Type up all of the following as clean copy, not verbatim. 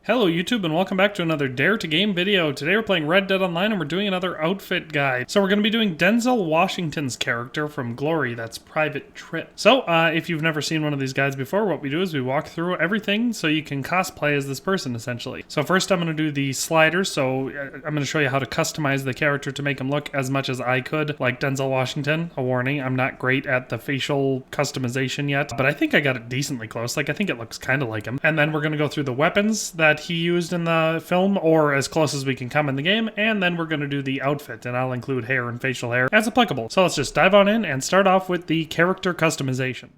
Hello YouTube and welcome back to another Dare to Game video. Today we're playing Red Dead Online and we're doing another outfit guide. So we're going to be doing Denzel Washington's character from Glory, that's Private Trip. So if you've never seen one of these guides before, what we do is we walk through everything so you can cosplay as this person essentially. So first I'm going to do the sliders, so I'm going to show you how to customize the character to make him look as much as I could like Denzel Washington. A warning, I'm not great at the facial customization yet, but I think I got it decently close. Like I think it looks kind of like him. And then we're going to go through the weapons that he used in the film, or as close as we can come in the game, and then we're going to do the outfit, and I'll include hair and facial hair as applicable. So let's just dive on in and start off with the character customization.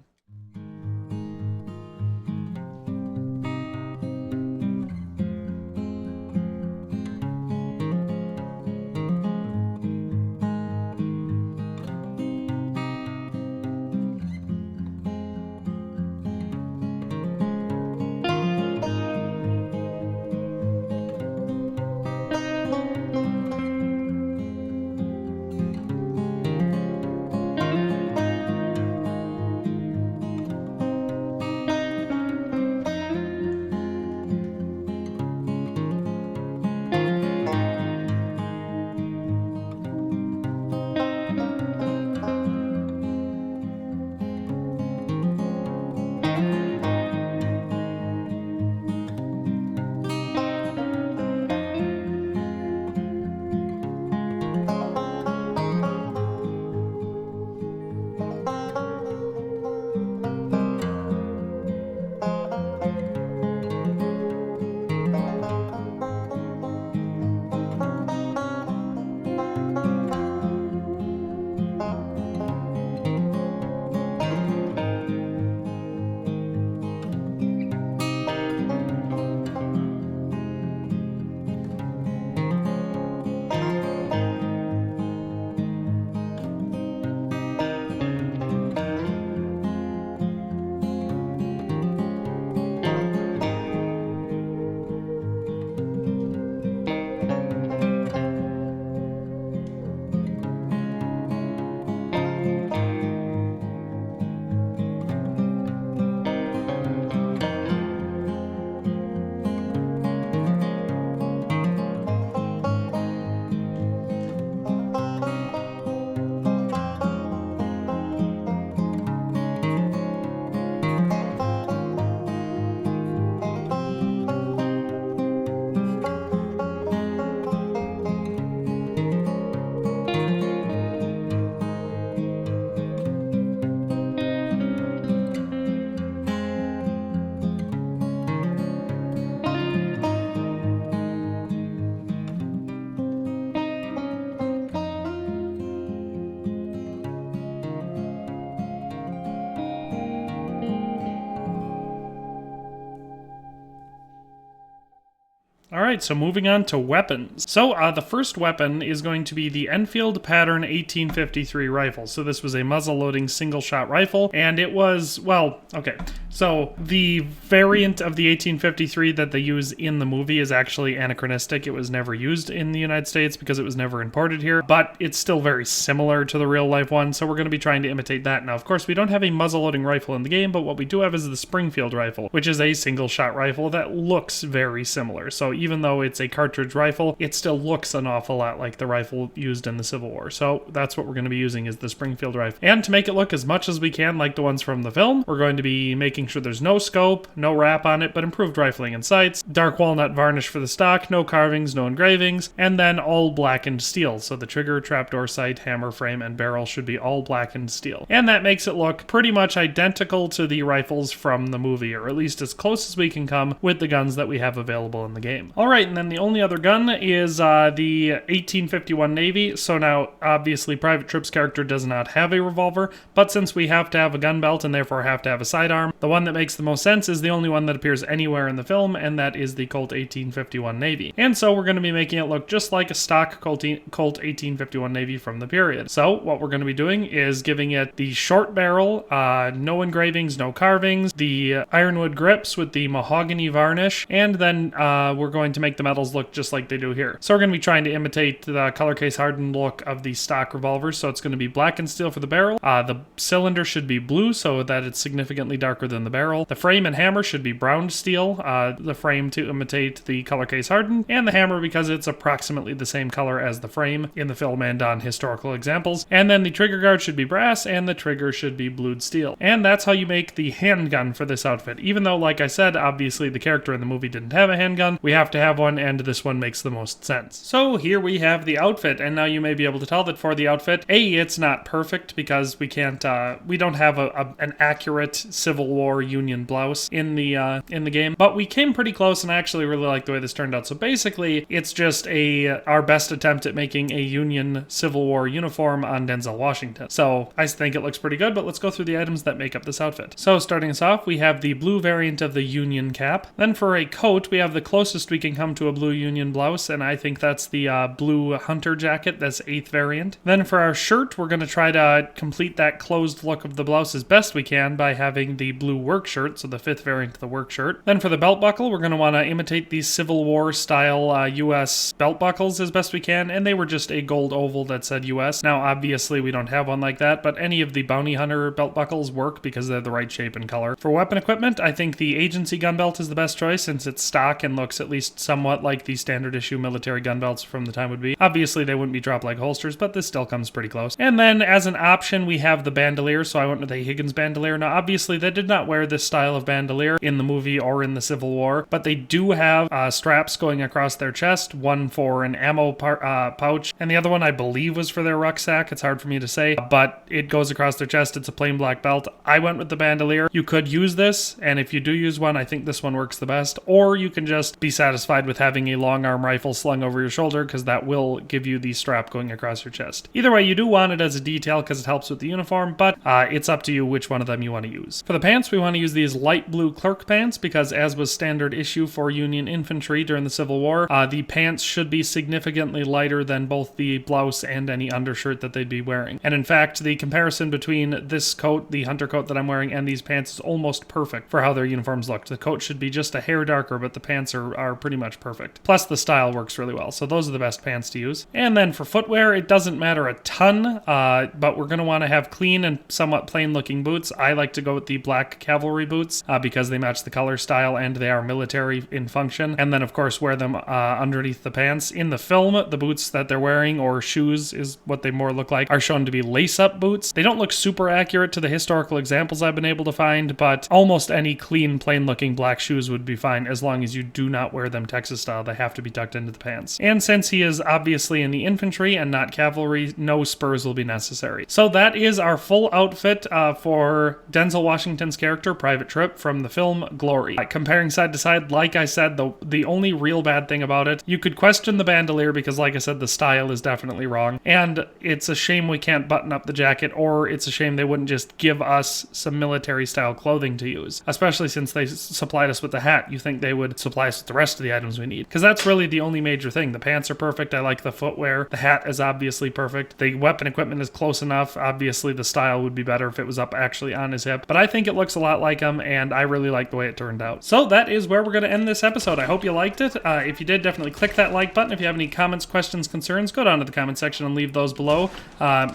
Alright, so moving on to weapons. So the first weapon is going to be the Enfield Pattern 1853 rifle. So this was a muzzle-loading single-shot rifle, and it was, well, okay. So the variant of the 1853 that they use in the movie is actually anachronistic. It was never used in the United States because it was never imported here, but it's still very similar to the real-life one, so we're going to be trying to imitate that. Now, of course, we don't have a muzzle-loading rifle in the game, but what we do have is the Springfield rifle, which is a single-shot rifle that looks very similar. So even though it's a cartridge rifle, it still looks an awful lot like the rifle used in the Civil War. So that's what we're going to be using, is the Springfield rifle. And to make it look as much as we can like the ones from the film, we're going to be making sure there's no scope, no wrap on it, but improved rifling and sights, dark walnut varnish for the stock, no carvings, no engravings, and then all blackened steel. So the trigger, trapdoor sight, hammer frame, and barrel should be all blackened steel. And that makes it look pretty much identical to the rifles from the movie, or at least as close as we can come with the guns that we have available in the game. Alright, and then the only other gun is the 1851 Navy. So now, obviously, Private Trip's character does not have a revolver, but since we have to have a gun belt and therefore have to have a sidearm, the one that makes the most sense is the only one that appears anywhere in the film, and that is the Colt 1851 Navy. And so we're going to be making it look just like a stock Colt 1851 Navy from the period. So what we're going to be doing is giving it the short barrel, no engravings, no carvings, the ironwood grips with the mahogany varnish, and then we're going going to make the metals look just like they do here. So we're going to be trying to imitate the color case hardened look of the stock revolvers. So it's going to be black and steel for the barrel. The cylinder should be blue so that it's significantly darker than the barrel. The frame and hammer should be brown steel. The frame to imitate the color case hardened, and the hammer because it's approximately the same color as the frame in the film and on historical examples. And then the trigger guard should be brass, and the trigger should be blued steel. And that's how you make the handgun for this outfit. Even though, like I said, obviously the character in the movie didn't have a handgun, we have to have one, and this one makes the most sense. So here we have the outfit, and now you may be able to tell that for the outfit, it's not perfect because we can't, we don't have an accurate Civil War Union blouse in the game, but we came pretty close, and I actually really like the way this turned out. So basically, it's just our best attempt at making a Union Civil War uniform on Denzel Washington. So I think it looks pretty good, but let's go through the items that make up this outfit. So starting us off, we have the blue variant of the Union cap. Then for a coat, we have the closest we can come to a blue Union blouse, and I think that's the blue hunter jacket. That's 8th variant. Then for our shirt, we're going to try to complete that closed look of the blouse as best we can by having the blue work shirt, so the 5th variant of the work shirt. Then for the belt buckle, we're going to want to imitate these Civil War style US belt buckles as best we can, and they were just a gold oval that said US. Now obviously we don't have one like that, but any of the bounty hunter belt buckles work because they're the right shape and color. For weapon equipment, I think the agency gun belt is the best choice since it's stock and looks at least somewhat like the standard issue military gun belts from the time would be. Obviously they wouldn't be drop leg holsters, but this still comes pretty close. And then as an option, we have the bandolier, so I went with a Higgins bandolier. Now obviously they did not wear this style of bandolier in the movie or in the Civil War, but they do have straps going across their chest, one for an ammo pouch, and the other one I believe was for their rucksack. It's hard for me to say, but it goes across their chest. It's a plain black belt. I went with the bandolier. You could use this, and if you do use one, I think this one works the best, or you can just be satisfied with having a long arm rifle slung over your shoulder because that will give you the strap going across your chest. Either way, you do want it as a detail because it helps with the uniform, but it's up to you which one of them you want to use. For the pants, we want to use these light blue clerk pants because as was standard issue for Union infantry during the Civil War, the pants should be significantly lighter than both the blouse and any undershirt that they'd be wearing. And in fact, the comparison between this coat, the hunter coat that I'm wearing, and these pants is almost perfect for how their uniforms look. The coat should be just a hair darker, but the pants are pretty much perfect. Plus the style works really well, so those are the best pants to use. And then for footwear, it doesn't matter a ton, but we're going to want to have clean and somewhat plain looking boots. I like to go with the black cavalry boots because they match the color style and they are military in function. And then of course wear them underneath the pants. In the film, the boots that they're wearing, or shoes is what they more look like, are shown to be lace-up boots. They don't look super accurate to the historical examples I've been able to find, but almost any clean, plain-looking black shoes would be fine as long as you do not wear them Texas style. They have to be tucked into the pants. And since he is obviously in the infantry and not cavalry, no spurs will be necessary. So that is our full outfit for Denzel Washington's character, Private Tripp, from the film Glory. Comparing side to side, like I said, the only real bad thing about it, you could question the bandolier because, like I said, the style is definitely wrong. And it's a shame we can't button up the jacket, or it's a shame they wouldn't just give us some military style clothing to use, especially since they supplied us with the hat. You think they would supply us with the rest of the items we need, because that's really the only major thing. The pants are perfect. I like the footwear. The hat is obviously perfect. The weapon equipment is close enough. Obviously the style would be better if it was up actually on his hip, but I think it looks a lot like him, and I really like the way it turned out. So that is where we're going to end this episode. I hope you liked it. If you did, definitely click that like button. If you have any comments, questions, concerns, go down to the comment section and leave those below,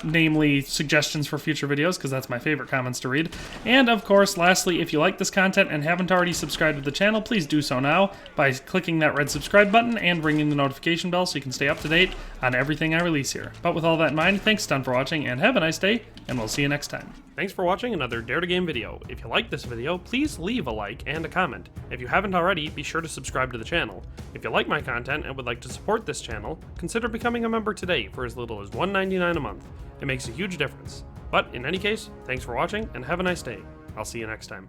namely suggestions for future videos, because that's my favorite comments to read. And of course, lastly, if you like this content and haven't already subscribed to the channel, please do so now by clicking that red subscribe button and ringing the notification bell so you can stay up to date on everything I release here. But with all that in mind, thanks a ton for watching, and have a nice day, and we'll see you next time. Thanks for watching another Dare to Game video. If you liked this video, please leave a like and a comment. If you haven't already, be sure to subscribe to the channel. If you like my content and would like to support this channel, consider becoming a member today for as little as $1.99 a month. It makes a huge difference. But in any case, thanks for watching and have a nice day. I'll see you next time.